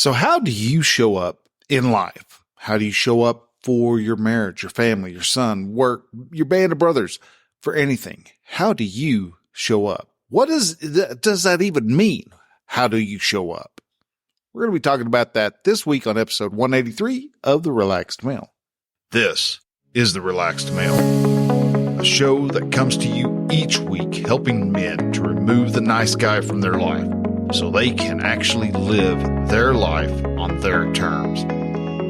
So how do you show up in life? How do you show up for your marriage, your family, your son, work, your band of brothers, for anything? How do you show up? What does that even mean? How do you show up? We're going to be talking about that this week on episode 183 of The Relaxed Male. This is The Relaxed Male, a show that comes to you each week helping men to remove the nice guy from their life so they can actually live their life on their terms.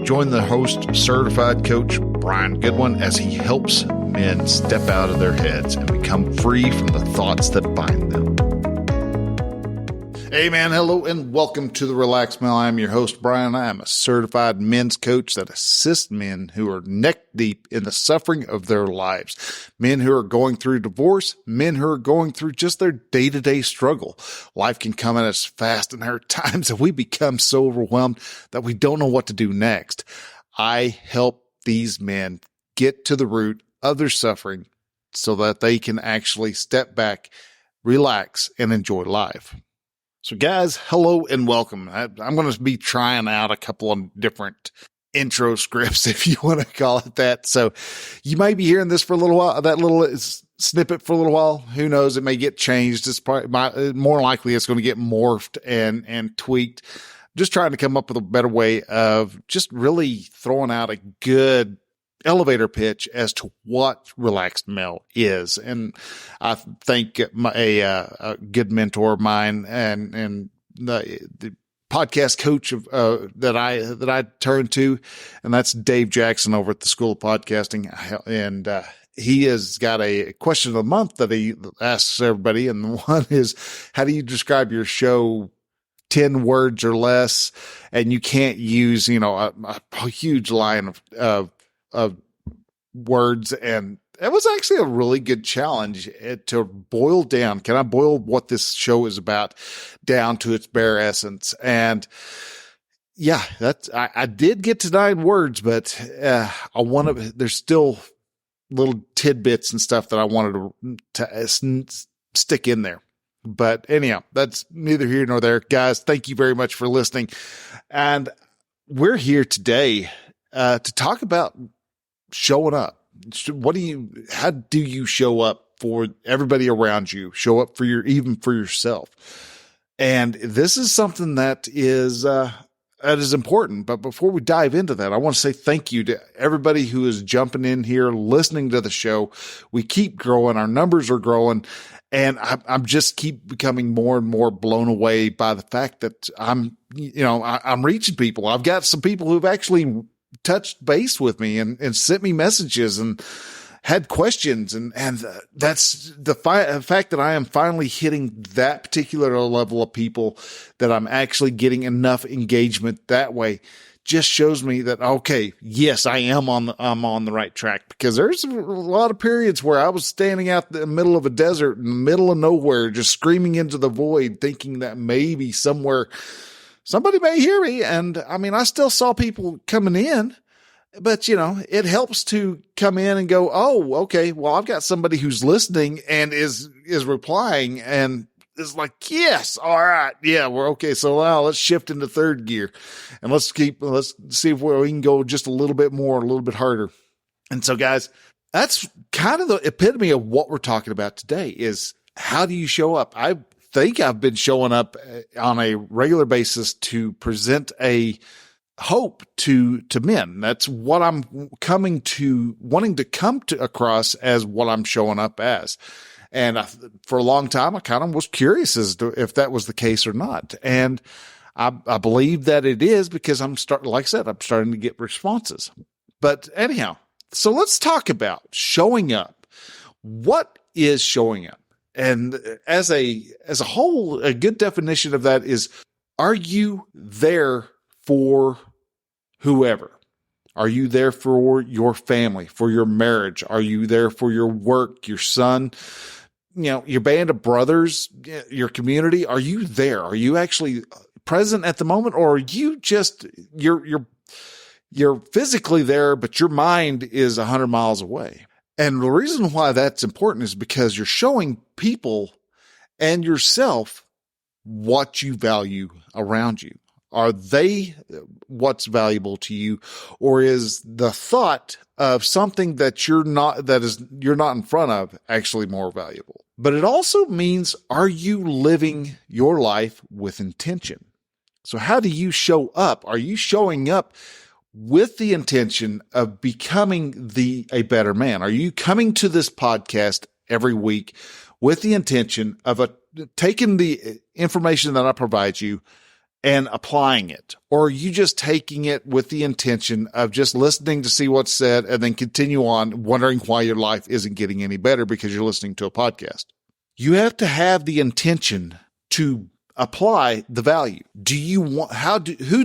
Join the host, certified coach Brian Goodwin, as he helps men step out of their heads and become free from the thoughts that bind them. Hey man, hello and welcome to The Relaxed Male. I'm your host, Brian. I am a certified men's coach that assists men who are neck deep in the suffering of their lives. Men who are going through divorce, men who are going through just their day-to-day struggle. Life can come at us fast, and there are times that we become so overwhelmed that we don't know what to do next. I help these men get to the root of their suffering so that they can actually step back, relax, and enjoy life. So guys, hello and welcome. I'm going to be trying out a couple of different intro scripts, if you want to call it that. So you may be hearing this for a little while, that little snippet for a little while. Who knows? It may get changed. It's probably more likely it's going to get morphed and tweaked. Just trying to come up with a better way of just really throwing out a good elevator pitch as to what Relaxed Male is. And I think a good mentor of mine and the podcast coach of that I turn to, and that's Dave Jackson over at the School of Podcasting. And he has got a question of the month that he asks everybody. And the one is, how do you describe your show 10 words or less? And you can't use, a huge line of words. And it was actually a really good challenge to boil down. Can I boil what this show is about down to its bare essence? And yeah, I did get to 9 words, but there's still little tidbits and stuff that I wanted to stick in there. But anyhow, that's neither here nor there. Guys, thank you very much for listening. And we're here today to talk about showing up. How do you show up for everybody around you? Show up even for yourself. And this is something that is important. But before we dive into that, I want to say thank you to everybody who is jumping in here, listening to the show. We keep growing. Our numbers are growing. And I'm just keep becoming more and more blown away by the fact that I'm reaching people. I've got some people who've actually touched base with me and sent me messages and had questions. And that's the fact that I am finally hitting that particular level of people, that I'm actually getting enough engagement that way, just shows me that, okay, yes, I'm on the right track, because there's a lot of periods where I was standing out in the middle of a desert, in the middle of nowhere, just screaming into the void, thinking that maybe somewhere somebody may hear me. And I mean, I still saw people coming in, but it helps to come in and go, oh, okay, well, I've got somebody who's listening and is replying and is like, yes, all right, yeah, we're okay. So now let's shift into third gear and let's see if we can go just a little bit more, a little bit harder. And so guys, that's kind of the epitome of what we're talking about today is, how do you show up? I think I've been showing up on a regular basis to present a hope to men. That's what I'm wanting to come across as what I'm showing up as. And for a long time, I kind of was curious as to if that was the case or not. And I believe that it is, because I'm starting to get responses. But anyhow, so let's talk about showing up. What is showing up? And as a whole, a good definition of that is, are you there for whoever? Are you there for your family, for your marriage? Are you there for your work, your son, your band of brothers, your community? Are you there? Are you actually present at the moment? Or are you just, you're physically there, but your mind is 100 miles away? And the reason why that's important is because you're showing people and yourself what you value around you. Are they what's valuable to you? Or is the thought of something that you're not in front of actually more valuable? But it also means, are you living your life with intention? So how do you show up? Are you showing up with the intention of becoming a better man? Are you coming to this podcast every week with the intention of taking the information that I provide you and applying it? Or are you just taking it with the intention of just listening to see what's said and then continue on wondering why your life isn't getting any better because you're listening to a podcast? You have to have the intention to apply the value. Who do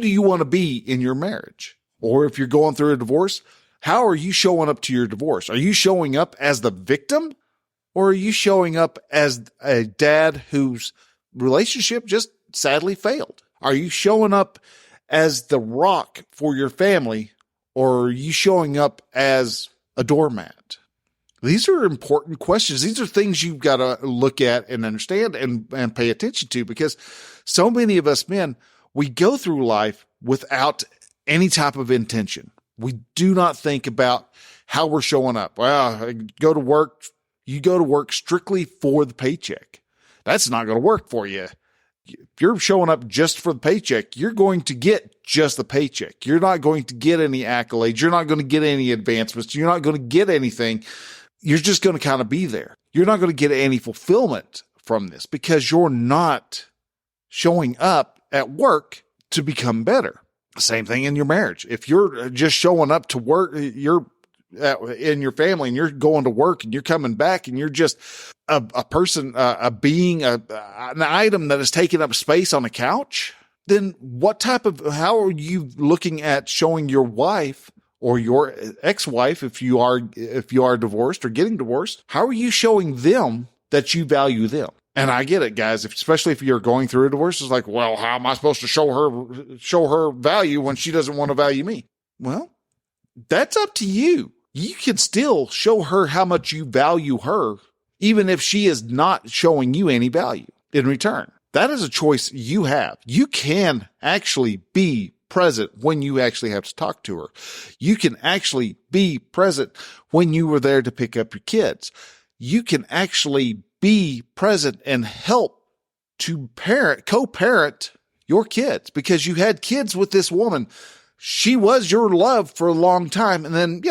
you want to be in your marriage? Or if you're going through a divorce, how are you showing up to your divorce? Are you showing up as the victim? Or are you showing up as a dad whose relationship just sadly failed? Are you showing up as the rock for your family? Or are you showing up as a doormat? These are important questions. These are things you've got to look at and understand and pay attention to, because so many of us men, we go through life without any type of intention. We do not think about how we're showing up. Well, you go to work strictly for the paycheck. That's not going to work for you. If you're showing up just for the paycheck, you're going to get just the paycheck. You're not going to get any accolades. You're not going to get any advancements. You're not going to get anything. You're just going to kind of be there. You're not going to get any fulfillment from this because you're not showing up at work to become better. Same thing in your marriage. If you're just showing up to work, you're in your family and you're going to work and you're coming back and you're just a person, a being, an item that is taking up space on a couch, then how are you looking at showing your wife or your ex-wife, if you are divorced or getting divorced, how are you showing them that you value them? And I get it, guys, especially if you're going through a divorce. It's like, well, how am I supposed to show her value when she doesn't want to value me? Well, that's up to you. You can still show her how much you value her, even if she is not showing you any value in return. That is a choice you have. You can actually be present when you actually have to talk to her. You can actually be present when you were there to pick up your kids. You can actually be present and help to co-parent your kids, because you had kids with this woman. She was your love for a long time. And then,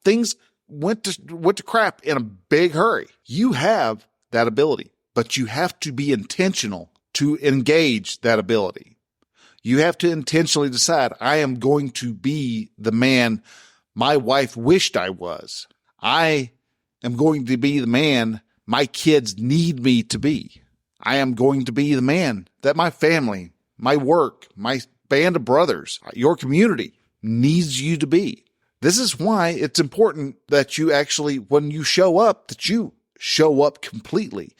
things went to crap in a big hurry. You have that ability, but you have to be intentional to engage that ability. You have to intentionally decide, I am going to be the man my wife wished I was. I am going to be the man my kids need me to be. I am going to be the man that my family, my work, my band of brothers, your community needs you to be. This is why it's important that you actually, when you show up, that you show up completely.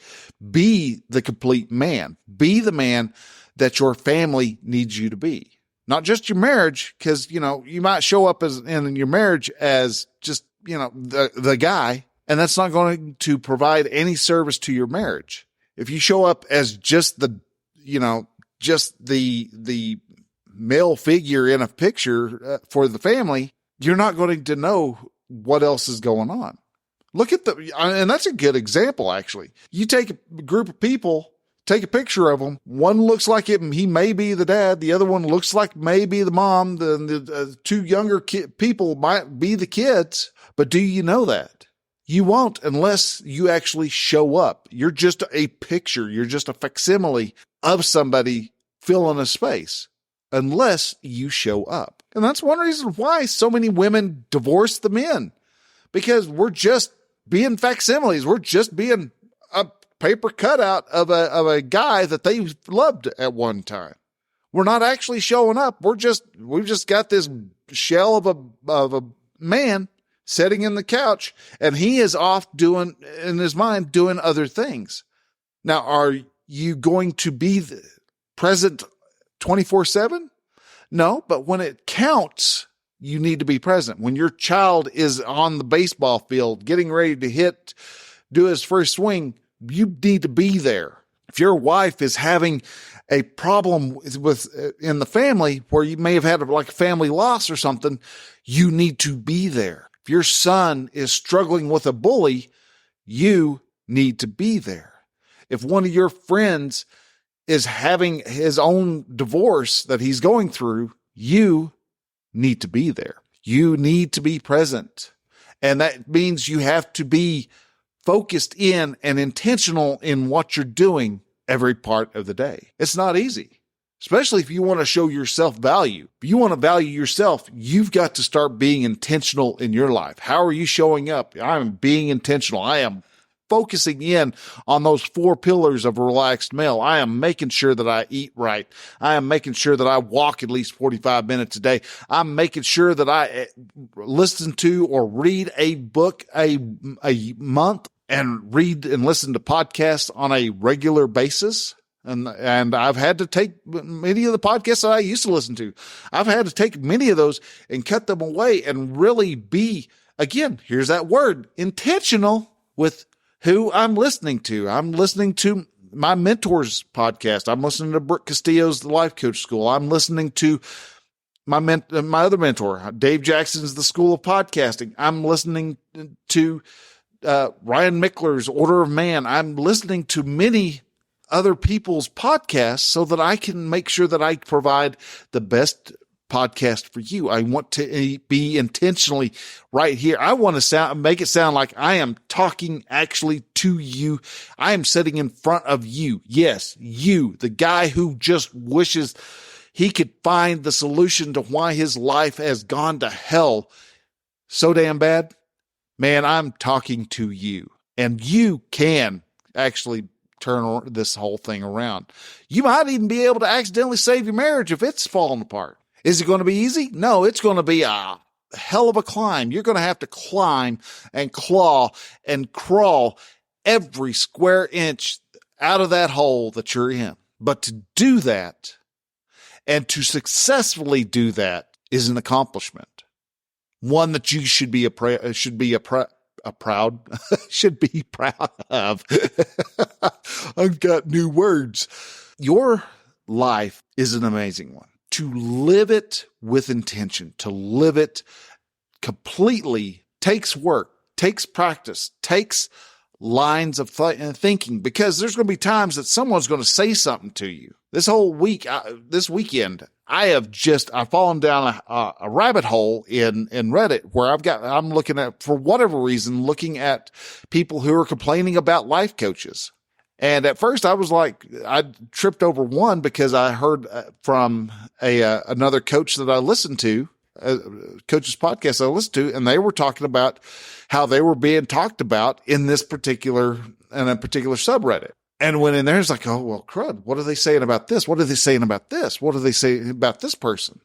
Be the complete man. Be the man that your family needs you to be. Not just your marriage, because, you might show up in your marriage as just, the guy, and that's not going to provide any service to your marriage. If you show up as just the male figure in a picture for the family, you're not going to know what else is going on. Look at and that's a good example, actually. You take a group of people, take a picture of them. One looks like he may be the dad. The other one looks like maybe the mom. The two younger people might be the kids. But do you know that? You won't unless you actually show up. You're just a picture. You're just a facsimile of somebody filling a space unless you show up. And that's one reason why so many women divorce the men, because we're just being facsimiles. We're just being a paper cutout of a guy that they loved at one time. We're not actually showing up. We've just got this shell of a man sitting in the couch, and he is off doing other things. Now, are you going to be present 24/7? No, but when it counts, you need to be present. When your child is on the baseball field getting ready to do his first swing, you need to be there. If your wife is having a problem with in the family where you may have had like a family loss or something, you need to be there. If your son is struggling with a bully, you need to be there. If one of your friends is having his own divorce that he's going through, you need to be there. You need to be present. And that means you have to be focused in and intentional in what you're doing every part of the day. It's not easy, especially if you want to show yourself value. If you want to value yourself, you've got to start being intentional in your life. How are you showing up? I'm being intentional. I am focusing in on those 4 pillars of a relaxed male. I am making sure that I eat right. I am making sure that I walk at least 45 minutes a day. I'm making sure that I listen to or read a book a month and read and listen to podcasts on a regular basis. And I've had to take many of the podcasts that I used to listen to. I've had to take many of those and cut them away and really be, again, here's that word, intentional with who I'm listening to. I'm listening to my mentor's podcast. I'm listening to Brooke Castillo's The Life Coach School. I'm listening to my other mentor, Dave Jackson's The School of Podcasting. I'm listening to Ryan Mickler's Order of Man. I'm listening to many other people's podcasts so that I can make sure that I provide the best podcast for you. I want to be intentionally right here. I want to make it sound like I am talking actually to you. I am sitting in front of you. Yes, you, the guy who just wishes he could find the solution to why his life has gone to hell so damn bad. Man, I'm talking to you, and you can actually turn this whole thing around. You might even be able to accidentally save your marriage if it's falling apart. Is it going to be easy? No, it's going to be a hell of a climb. You're going to have to climb and claw and crawl every square inch out of that hole that you're in. But to do that and to successfully do that is an accomplishment. One that you should be proud of. I've got new words. Your life is an amazing one. To live it with intention, to live it completely takes work, takes practice, takes lines of thinking, because there's going to be times that someone's going to say something to you. This whole week, this weekend, I've fallen down a rabbit hole in Reddit where I'm looking at, for whatever reason, looking at people who are complaining about life coaches. And at first I tripped over one because I heard from another coach that I listened to, coach's podcast I listened to, and they were talking about how they were being talked about in a particular subreddit. And went in there, it's like, oh, well, crud. What are they saying about this? What are they saying about this? What are they saying about this person?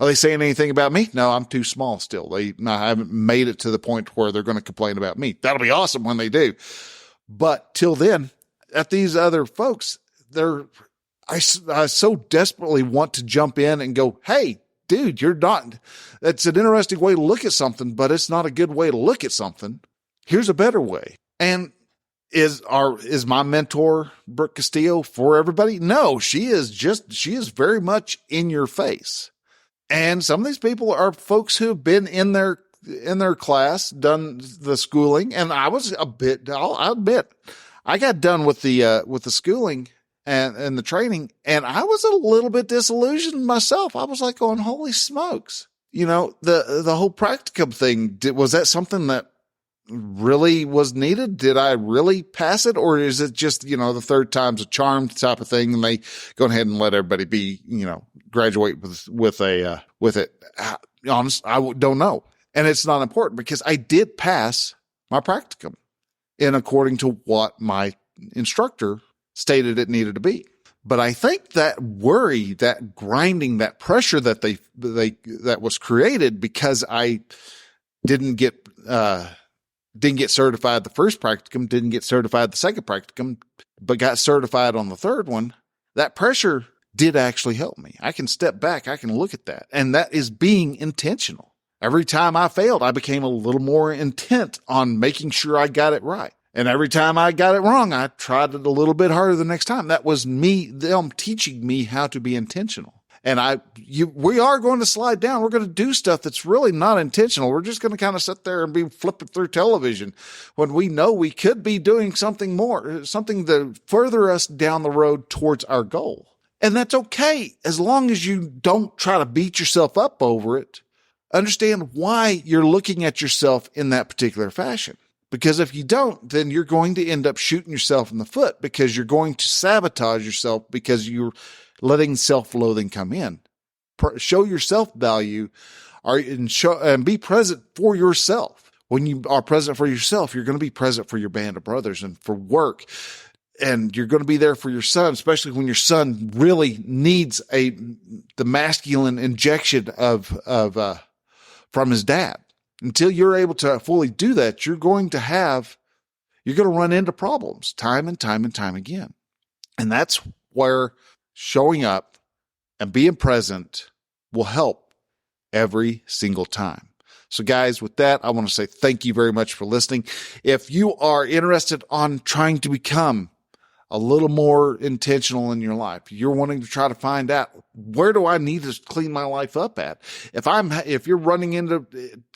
Are they saying anything about me? No, I'm too small still. I haven't made it to the point where they're going to complain about me. That'll be awesome when they do. But till then, at these other folks, I so desperately want to jump in and go, hey, dude, you're not, that's an interesting way to look at something, but it's not a good way to look at something. Here's a better way. And is my mentor, Brooke Castillo, for everybody? No, she is very much in your face. And some of these people are folks who have been in their class, done the schooling. And I'll admit, I got done with the schooling and the training, and I was a little bit disillusioned myself. I was like going, holy smokes. You know, the whole practicum thing, was that something that really was needed? Did I really pass it? Or is it just, the third time's a charm type of thing, and they go ahead and let everybody be, graduate with it? Honest, I don't know. And it's not important because I did pass my practicum according to what my instructor stated it needed to be. But I think that worry, that grinding, that pressure that that was created because I didn't get certified the first practicum, didn't get certified the second practicum, but got certified on the third one, that pressure did actually help me. I can step back. I can look at that. And that is being intentional. Every time I failed, I became a little more intent on making sure I got it right. And every time I got it wrong, I tried it a little bit harder the next time. That was them teaching me how to be intentional. And we are going to slide down. We're going to do stuff that's really not intentional. We're just going to kind of sit there and be flipping through television when we know we could be doing something more, something to further us down the road towards our goal. And that's okay, as long as you don't try to beat yourself up over it. Understand why you're looking at yourself in that particular fashion. Because if you don't, then you're going to end up shooting yourself in the foot, because you're going to sabotage yourself because you're letting self-loathing come in. Show your self-value and be present for yourself. When you are present for yourself, you're going to be present for your band of brothers and for work. And you're going to be there for your son, especially when your son really needs the masculine injection from his dad. Until you're able to fully do that, you're going to run into problems time and time and time again. And that's where showing up and being present will help every single time. So guys, with that, I want to say thank you very much for listening. If you are interested on trying to become a little more intentional in your life, you're wanting to try to find out, where do I need to clean my life up at? If you're running into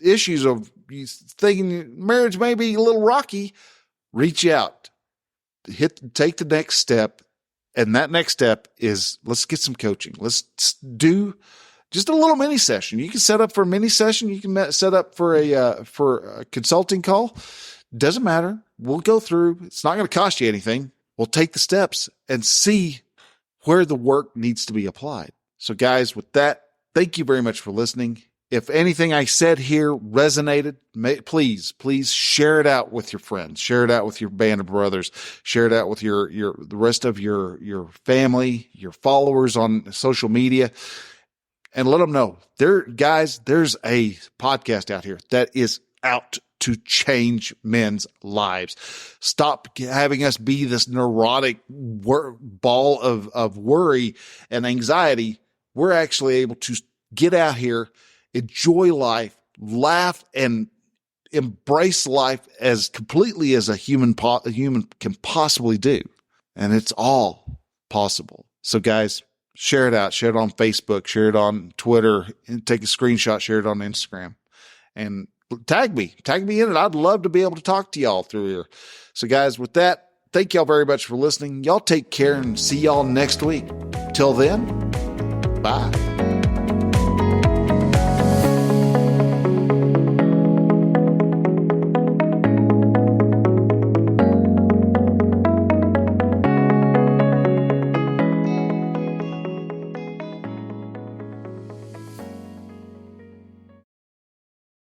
issues of thinking marriage may be a little rocky, reach out, take the next step. And that next step is, let's get some coaching. Let's do just a little mini session. You can set up for a mini session. You can set up for a consulting call. Doesn't matter. We'll go through. It's not going to cost you anything. We'll take the steps and see where the work needs to be applied. So guys, with that, thank you very much for listening. If anything I said here resonated, please share it out with your friends, share it out with your band of brothers, share it out with the rest of your family, your followers on social media, and let them know there's a podcast out here that is out to change men's lives. Stop having us be this neurotic ball of worry and anxiety. We're actually able to get out here, enjoy life, laugh, and embrace life as completely as a human can possibly do. And it's all possible. So guys, share it out. Share it on Facebook. Share it on Twitter. And take a screenshot. Share it on Instagram. And tag me in it. I'd love to be able to talk to y'all through here. So guys, with that, thank y'all very much for listening. Y'all take care and see y'all next week. Till then, bye.